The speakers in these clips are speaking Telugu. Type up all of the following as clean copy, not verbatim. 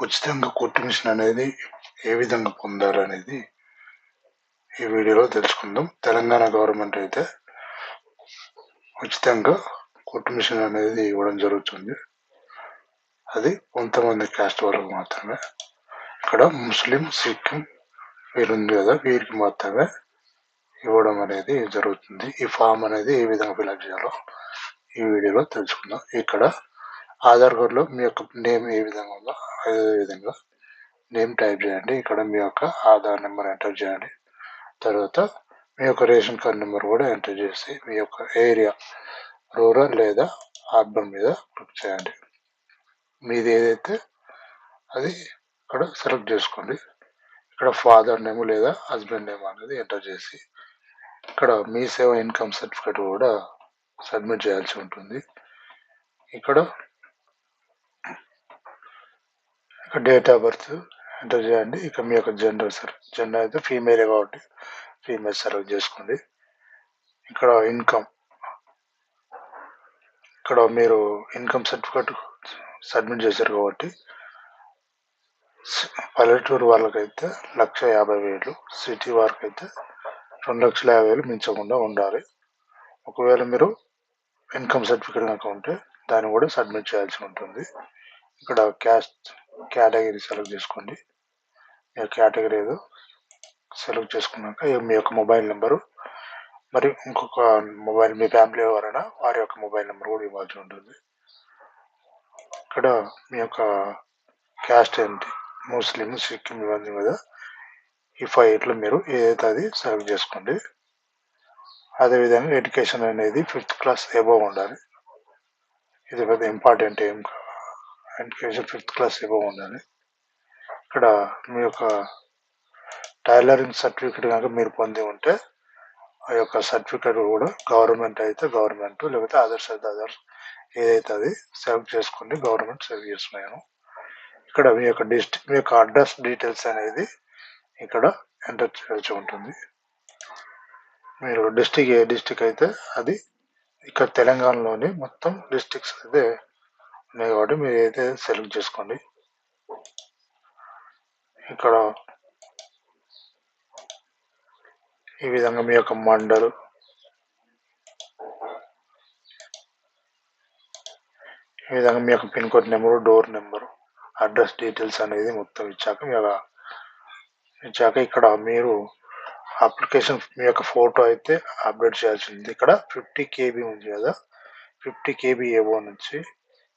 ఉచితంగా కుట్టు మిషన్ అనేది ఏ విధంగా పొందాలనేది ఈ వీడియోలో తెలుసుకుందాం. తెలంగాణ గవర్నమెంట్ అయితే ఉచితంగా కుట్టు మిషన్ అనేది ఇవ్వడం జరుగుతుంది. అది కొంతమంది క్యాస్ట్ వాళ్ళకు మాత్రమే. ఇక్కడ ముస్లిం, సిక్ వీరుంది కదా, వీరికి మాత్రమే ఇవ్వడం అనేది జరుగుతుంది. ఈ ఫామ్ అనేది ఏ విధంగా ఫిల్అప్ చేయాలో ఈ వీడియోలో తెలుసుకుందాం. ఇక్కడ ఆధార్ కార్డులో మీ యొక్క నేమ్ ఏ విధంగా ఉందో అదే విధంగా నేమ్ టైప్ చేయండి. ఇక్కడ మీ యొక్క ఆధార్ నెంబర్ ఎంటర్ చేయండి. తర్వాత మీ యొక్క రేషన్ కార్డ్ నెంబర్ కూడా ఎంటర్ చేసి మీ యొక్క ఏరియా రూరల్ లేదా అర్బన్ మీద క్లిక్ చేయండి. మీది ఏదైతే అది ఇక్కడ సెలెక్ట్ చేసుకోండి. ఇక్కడ ఫాదర్ నేమ్ లేదా హస్బెండ్ నేమ్ అనేది ఎంటర్ చేసి ఇక్కడ మీ సేవ ఇన్కమ్ సర్టిఫికేట్ కూడా సబ్మిట్ చేయాల్సి ఉంటుంది. ఇక్కడ డేట్ ఆఫ్ బర్త్ ఎంటర్ చేయండి. ఇక మీ యొక్క జెండర్ అయితే ఫీమేల్ కాబట్టి ఫీమేల్ సెలెక్ట్ చేసుకోండి. ఇక్కడ ఇన్కమ్, ఇక్కడ మీరు ఇన్కమ్ సర్టిఫికేట్ సబ్మిట్ చేశారు కాబట్టి పల్లెటూరు వాళ్ళకైతే 1,50,000, సిటీ వారికి అయితే 2,50,000 మించకుండా ఉండాలి. ఒకవేళ మీరు ఇన్కమ్ సర్టిఫికేట్ కనుక ఉంటే దాన్ని కూడా సబ్మిట్ చేయాల్సి ఉంటుంది. ఇక్కడ కేటగిరీ సెలెక్ట్ చేసుకోండి. మీ కేటగిరీ ఏదో సెలెక్ట్ చేసుకున్నాక మీ యొక్క మొబైల్ నెంబరు మరి ఇంకొక మొబైల్ మీ ఫ్యామిలీ ఎవరైనా వారి యొక్క మొబైల్ నెంబర్ కూడా ఇవ్వాల్సి ఉంటుంది. ఇక్కడ మీ యొక్క క్యాస్ట్ ఏంటి, ముస్లిం, సిక్కిం ఇవన్నీ కదా, ఈ 5 మీరు ఏదైతే అది సెలెక్ట్ చేసుకోండి. అదేవిధంగా ఎడ్యుకేషన్ అనేది 5th క్లాస్ అబోవ్ ఉండాలి. ఇది పెద్ద ఇంపార్టెంట్ ఏం ఎడ్యుకేషన్ 5th క్లాస్ అబోవ్ ఉండాలి. ఇక్కడ మీ యొక్క టైలరింగ్ సర్టిఫికేట్ కనుక మీరు పొంది ఉంటే ఆ యొక్క సర్టిఫికేట్ కూడా గవర్నమెంట్ అయితే గవర్నమెంట్, లేకపోతే అదర్స్ అయితే అదర్స్, ఏదైతే అది సెలెక్ట్ చేసుకోండి. గవర్నమెంట్ సెలెక్ట్ చేసుకున్నాను. ఇక్కడ మీ యొక్క మీ యొక్క అడ్రస్ డీటెయిల్స్ అనేది ఇక్కడ ఎంటర్ చేయాల్సి ఉంటుంది. మీరు డిస్టిక్ ఏ డిస్టిక్ అయితే అది ఇక్కడ తెలంగాణలోని మొత్తం డిస్టిక్స్ అయితే ఉన్నాయి కాబట్టి మీరు అయితే సెలెక్ట్ చేసుకోండి. ఇక్కడ ఈ విధంగా మీ యొక్క మండల్, ఈ విధంగా మీ యొక్క pin code number, door number, address details అనేది మొత్తం ఇచ్చాక ఇక్కడ మీరు అప్లికేషన్ మీ యొక్క ఫోటో అయితే అప్డేట్ చేయాల్సి ఉంది. ఇక్కడ 50 KB ఉంది కదా, 50 KB ఏవో నుంచి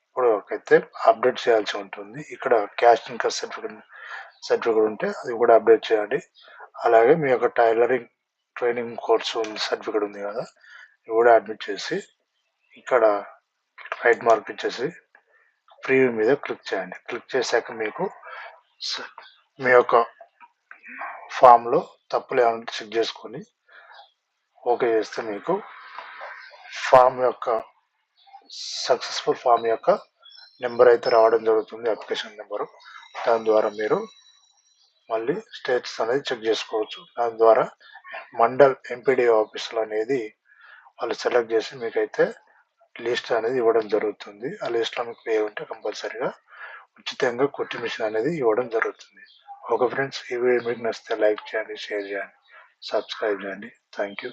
ఇప్పుడు అయితే అప్డేట్ చేయాల్సి ఉంటుంది. ఇక్కడ క్యాస్ట్ ఇన్కమ్ సర్టిఫికేట్ ఉంటే అది కూడా అప్డేట్ చేయండి. అలాగే మీ యొక్క టైలరింగ్ ట్రైనింగ్ కోర్సు సర్టిఫికేట్ ఉంది కదా, ఇది కూడా అడ్మిట్ చేసి ఇక్కడ రైట్ మార్క్ ఇచ్చేసి ప్రివ్యూ మీద క్లిక్ చేయండి. క్లిక్ చేశాక మీకు మీ యొక్క ఫామ్లో తప్పులు ఏమైనా చెక్ చేసుకొని ఓకే చేస్తే మీకు ఫామ్ యొక్క సక్సెస్ఫుల్ ఫామ్ యొక్క నెంబర్ అయితే రావడం జరుగుతుంది, అప్లికేషన్ నెంబరు. దాని ద్వారా మీరు మళ్ళీ స్టేటస్ అనేది చెక్ చేసుకోవచ్చు. దాని ద్వారా మండల్ ఎంపీడీ ఆఫీసులు అనేది వాళ్ళు సెలెక్ట్ చేసి మీకైతే లిస్ట్ అనేది ఇవ్వడం జరుగుతుంది. ఆ లిస్ట్లో మీకు పేరు ఉంటే కంపల్సరీగా ఉచితంగా కుట్టు మిషన్ అనేది ఇవ్వడం జరుగుతుంది. ఓకే ఫ్రెండ్స్, ఈ వీడియో మీకు నచ్చితే లైక్ చేయండి, షేర్ చేయండి, సబ్స్క్రైబ్ చేయండి. Thank you.